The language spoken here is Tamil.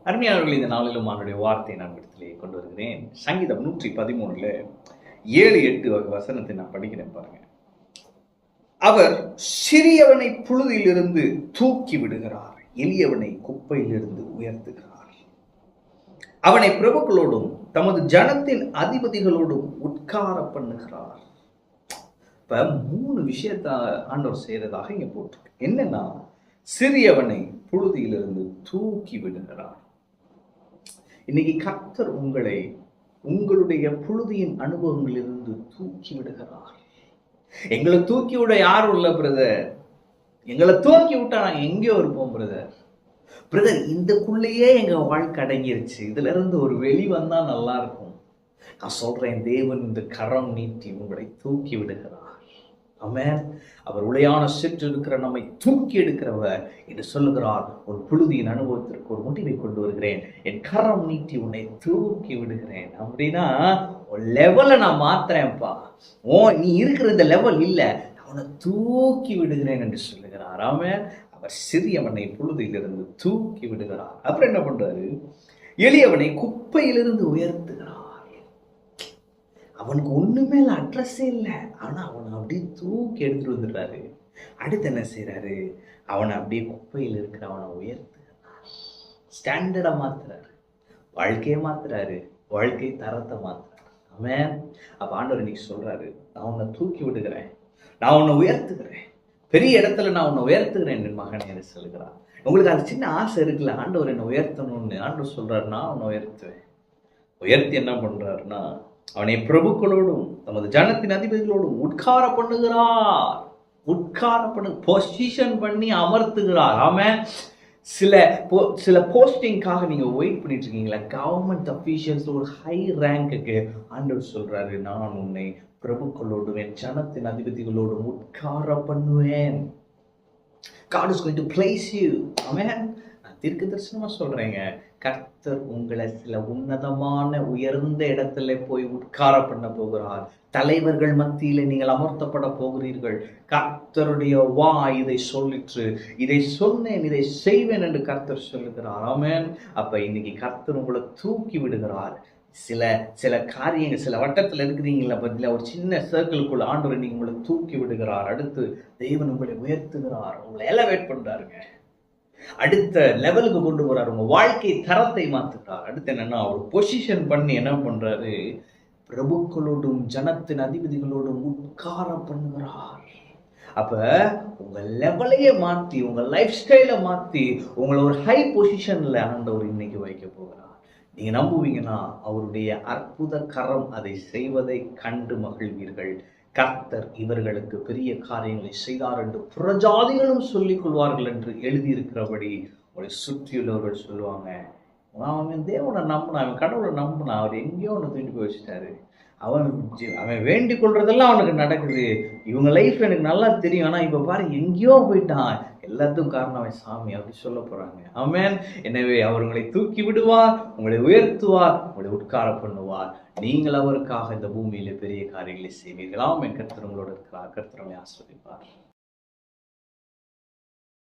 அருமையானவர்கள், இந்த நாளிலும் அவனுடைய வார்த்தையை நான் இடத்திலே கொண்டு வருகிறேன். சங்கீதம் 113 7, 8 வசனத்தை நான் படிக்கிறேன் பாருங்க. அவர் சிறியவனை புழுதியிலிருந்து தூக்கி விடுகிறார், எளியவனை குப்பையிலிருந்து உயர்த்துகிறார். அவனை பிரபுக்களோடும் தமது ஜனத்தின் அதிபதிகளோடும் உட்கார பண்ணுகிறார். இப்ப 3 விஷயத்த ஆண்டவர் செய்யறதாக இங்க போட்டிருக்கு. என்னன்னா, சிறியவனை புழுதியிலிருந்து தூக்கி விடுகிறார். இன்னைக்கு கர்த்தர் உங்களை உங்களுடைய புழுதியின் அனுபவங்களிலிருந்து தூக்கி விடுகிறார். எங்களை தூக்கி விட யாரும் இல்ல பிரதர். எங்களை தூக்கி விட்டா நாங்க எங்கேயோ இருப்போம் பிரதர். பிரதர், இதுக்குள்ளேயே எங்க வாழ்க்கை அடங்கிருச்சு, இதுல இருந்து ஒரு வெளி வந்தா நல்லா இருக்கும். நான் சொல்றேன், தேவன் இந்த கரம் நீட்டி உங்களை தூக்கி விடுகிறார். ஆமென். அவர் உளையான சிற்று இருக்கிற நம்மை தூக்கி எடுக்கிறவர் என்று சொல்லுகிறார். ஒரு புழுதியின் அனுபவத்திற்கு ஒரு முடிவை கொண்டு வருகிறேன், என் கரம் நீட்டி உன்னை தூக்கி விடுகிறேன். அப்படின்னா ஒரு லெவலை நான் மாத்துறேன்ப்பா. நீ இருக்கிற இந்த லெவல் இல்ல, அவனை தூக்கி விடுகிறேன் என்று சொல்லுகிறார். ஆமென். அவர் சிறியவனை புழுதியிலிருந்து தூக்கி விடுகிறார். அப்புறம் என்ன பண்றாரு? எளியவனை குப்பையிலிருந்து உயர்த்துகிறார். அவனுக்கு ஒண்ணுமே அட்ரஸே இல்லை, ஆனா அவனை அப்படியே தூக்கி எடுத்துட்டு வந்துடுறாரு. அடுத்து என்ன செய்யறாரு? அவனை அப்படியே குப்பையில் இருக்கிற அவனை உயர்த்துகிறார். ஸ்டாண்டர்டா மாத்துறாரு, வாழ்க்கையை மாத்துறாரு, வாழ்க்கை தரத்தை மாத்துறாரு. ஆமென். அப்ப ஆண்டவர் இன்னைக்கு சொல்றாரு, நான் உன்னை தூக்கி விடுகிறேன், நான் உன்னை உயர்த்துகிறேன், பெரிய இடத்துல நான் உன்னை உயர்த்துகிறேன் என் மகனே என்று சொல்லுகிறார். உங்களுக்கு அது சின்ன ஆசை இருக்குல்ல, ஆண்டவர் என்னை உயர்த்தணும்னு. ஆண்டவர் சொல்றாரு, நான் உன்னை உயர்த்துவேன். உயர்த்தி என்ன பண்றாருன்னா, அவனை பிரபுக்களோடும் தமது ஜனத்தின் அதிபதிகளோடும் உட்கார பண்ணுகிறார். பொசிஷன் பண்ணி அமர்த்துகிறார். ஆமென். சில போஸ்டிங்காக நீங்க வெயிட் பண்ணிட்டு இருக்கீங்களா? கவர்மெண்ட் அபிஷியல்ஸ் ஒரு ஹை ரேங்குக்கு ஆண்டவர் சொல்றாரு, நான் உன்னை பிரபுக்களோடும் என் ஜனத்தின் அதிபதிகளோடும் உட்கார பண்ணுவேன். God is going to place you. Amen. நான் தீர்க்க தரிசனமா சொல்றேங்க, கர்த்தர் உங்களை சில உன்னதமான உயர்ந்த இடத்துல போய் உட்கார பண்ண போகிறார். தலைவர்கள் மத்தியில நீங்கள் அமர்த்தப்பட போகிறீர்கள். கர்த்தருடைய வா இதை சொல்லிற்று, இதை சொன்னேன், இதை செய்வேன் என்று கர்த்தர் சொல்லுகிறார். ஆமென். அப்ப இன்னைக்கு கர்த்தர் உங்களை தூக்கி விடுகிறார். சில காரியங்கள், சில வட்டத்தில் இருக்கிறீங்களா பத்தில, ஒரு சின்ன சர்க்கிள்குள்ள ஆண்டவர் இன்னைக்கு உங்களை தூக்கி விடுகிறார். அடுத்து தேவன் உங்களை உயர்த்துகிறார், உங்களை எலவேட் பண்றாருங்க. அடுத்த லெவலுக்கு கொண்டு போறாரு, உங்க வாழ்க்கை தரத்தை மாத்துகிறார். அடுத்து என்னன்னா, அவர் பொசிஷன் பண்ணி என்ன பண்றாரு? பிரபுக்களோடும் ஜனத்தின் அதிபதிகளோடும் உட்கார பண்ணுகிறார். அப்ப உங்க லெவலையே மாத்தி, உங்க லைஃப் ஸ்டைலை மாத்தி, உங்களை ஒரு ஹை பொசிஷன்ல ஆண்டவர் இன்னைக்கு வைக்க போகிறார். நீங்க நம்புவீங்கன்னா அவருடைய அற்புத கரம் அதை செய்வதை கண்டு மகிழ்வீர்கள். கர்த்தர் இவர்களுக்கு பெரிய காரியங்களை செய்தார் என்று புறஜாதிகளும் சொல்லிக் கொள்வார்கள் என்று எழுதியிருக்கிறபடி உங்களை சுற்றியுள்ளவர்கள் சொல்லுவாங்க, அவன் தேவனை நம்பினா, அவன் கடவுளை நம்பினா, அவர் எங்கேயோ ஒன்று தூண்டி போய் வச்சுட்டாரு, அவன் வேண்டிக் கொள்றதெல்லாம் அவனுக்கு நடக்குது, இவங்க லைஃப் எனக்கு நல்லா தெரியும், ஆனா இப்ப பாரு எங்கேயோ போயிட்டான், எல்லாத்துக்கும் காரணம் அவன் சாமி அப்படி சொல்ல போறாங்க. ஆமென். எனவே அவர் உங்களை தூக்கி விடுவார், உங்களை உயர்த்துவார், உங்களை உட்கார பண்ணுவார். நீங்கள் அவருக்காக இந்த பூமியில பெரிய காரியங்களை செய்வீர்கள். ஆமென். கர்த்தர் உங்களோடு இருக்கிறார். கர்த்தர் உங்களை ஆசீர்வதிப்பார்.